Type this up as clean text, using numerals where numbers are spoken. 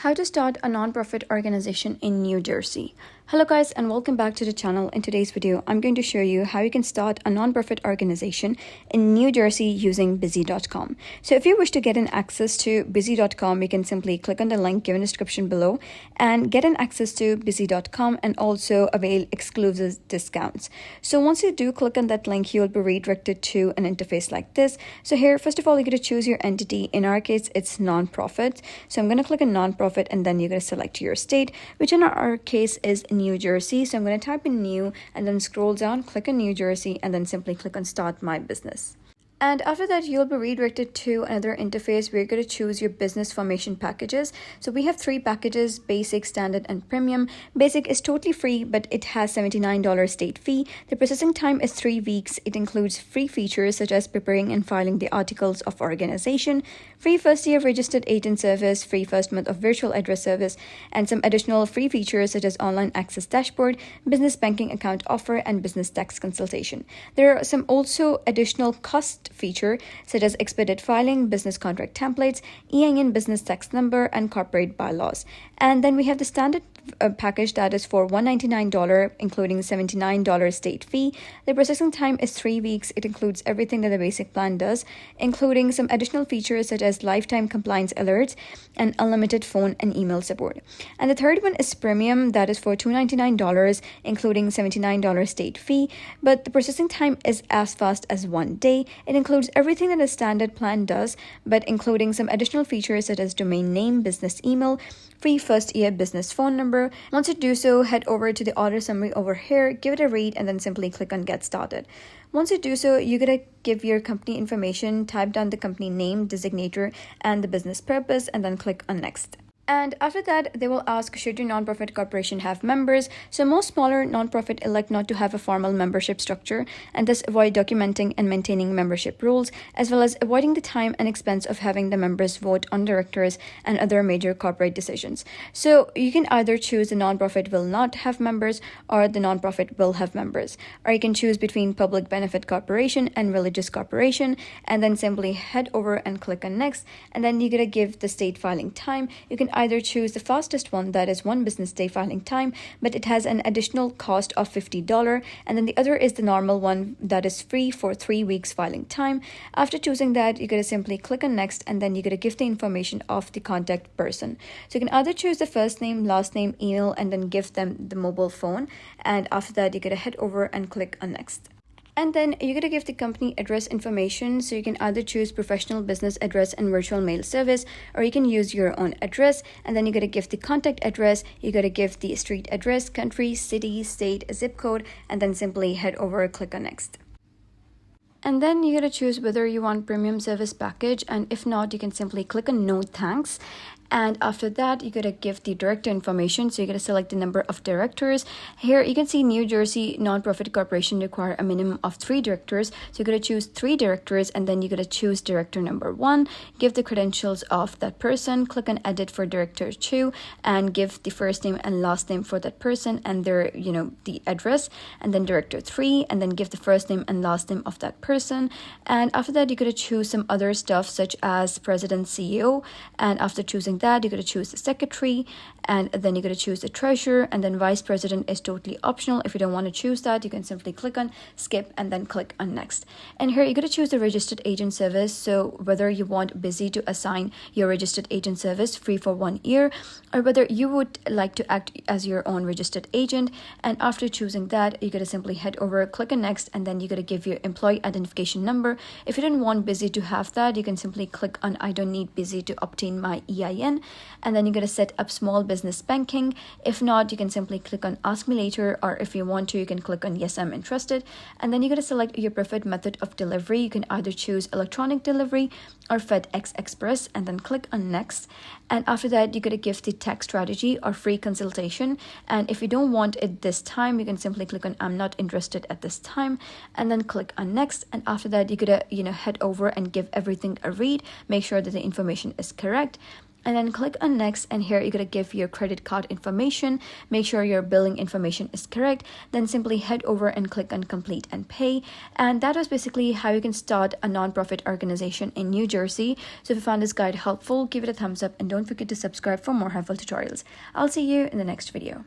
How to start a nonprofit organization in New Jersey. Hello guys, and welcome back to the channel. In today's video, I'm going to show you how you can start a nonprofit organization in New Jersey using Busy.com. So if you wish to get an access to Busy.com, you can simply click on the link given in the description below and get an access to Busy.com and also avail exclusive discounts. So once you do click on that link, you'll be redirected to an interface like this. So here, first of all, you're going to choose your entity. In our case, it's nonprofit. So I'm going to click on nonprofit and then you're going to select your state, which in our case is New Jersey. So I'm going to type in new and then scroll down, click on New Jersey, and then simply click on Start My Business. And after that, you'll be redirected to another interface where you're going to choose your business formation packages. So we have three packages: basic, standard, and premium. Basic is totally free, but it has $79 state fee. The processing time is 3 weeks. It includes free features such as preparing and filing the articles of organization, free first year of registered agent service, free first month of virtual address service, and some additional free features such as online access dashboard, business banking account offer, and business tax consultation. There are some also additional cost feature such as expedited filing, business contract templates, EIN business tax number, and corporate bylaws. And then we have the standard package that is for $199, including $79 state fee. The processing time is 3 weeks. It includes everything that the basic plan does, including some additional features such as lifetime compliance alerts and unlimited phone and email support. And the third one is premium, that is for $299, including $79 state fee, but the processing time is as fast as 1 day. It includes everything that a standard plan does, but including some additional features such as domain name, business email, free first year business phone number. Once you do so, head over to the order summary over here, give it a read, and then simply click on Get Started. Once you do so, you're going to give your company information, type down the company name, designator, and the business purpose, and then click on Next. And after that, they will ask, should your nonprofit corporation have members? So most smaller nonprofit elect not to have a formal membership structure and thus avoid documenting and maintaining membership rules, as well as avoiding the time and expense of having the members vote on directors and other major corporate decisions. So you can either choose the nonprofit will not have members or the nonprofit will have members. Or you can choose between public benefit corporation and religious corporation, and then simply head over and click on Next. And then you're going to give the state filing time. You can either choose the fastest one, that is 1 business day filing time, but it has an additional cost of $50, and then the other is the normal one that is free for 3 weeks filing time. After choosing that, you're going to simply click on Next, and then you're going to give the information of the contact person. So you can either choose the first name, last name, email, and then give them the mobile phone, and after that, you're going to head over and click on Next. And then you're going to give the company address information. So you can either choose professional business address and virtual mail service, or you can use your own address. And then you're going to give the contact address. You're going to give the street address, country, city, state, zip code, and then simply head over, click on Next. And then you're going to choose whether you want premium service package, and if not, you can simply click on No Thanks. And after that, you're going to give the director information. So you're going to select the number of directors. Here you can see New Jersey nonprofit corporation require a minimum of 3 directors. So you're going to choose 3 directors, and then you're going to choose director number 1, give the credentials of that person, click on Edit for director 2, and give the first name and last name for that person and their, the address, and then director 3, and then give the first name and last name of that person. And after that, you're going to choose some other stuff such as president, CEO, and after choosing that, you're going to choose the secretary, and then you're going to choose the treasurer, and then vice president is totally optional. If you don't want to choose that, you can simply click on skip and then click on Next. And here you're going to choose the registered agent service. So whether you want Busy to assign your registered agent service free for 1 year, or whether you would like to act as your own registered agent. And after choosing that, you're going to simply head over, click on Next, and then you're going to give your employee identification number. If you don't want Busy to have that, you can simply click on I don't need Busy to obtain my EIN, and then you're going to set up small business banking. If not, you can simply click on Ask Me Later, or if you want to, you can click on Yes, I'm interested. And then you're going to select your preferred method of delivery. You can either choose electronic delivery or FedEx Express, and then click on Next. And after that, you're going to give the tax strategy or free consultation. And if you don't want it this time, you can simply click on I'm not interested at this time, and then click on Next. And after that, you're going to head over and give everything a read, make sure that the information is correct. and then click on next, and here you're going to give your credit card information, make sure your billing information is correct, then simply head over and click on complete and pay. And that was basically how you can start a nonprofit organization in New Jersey. So if you found this guide helpful, give it a thumbs up and don't forget to subscribe for more helpful tutorials. I'll see you in the next video.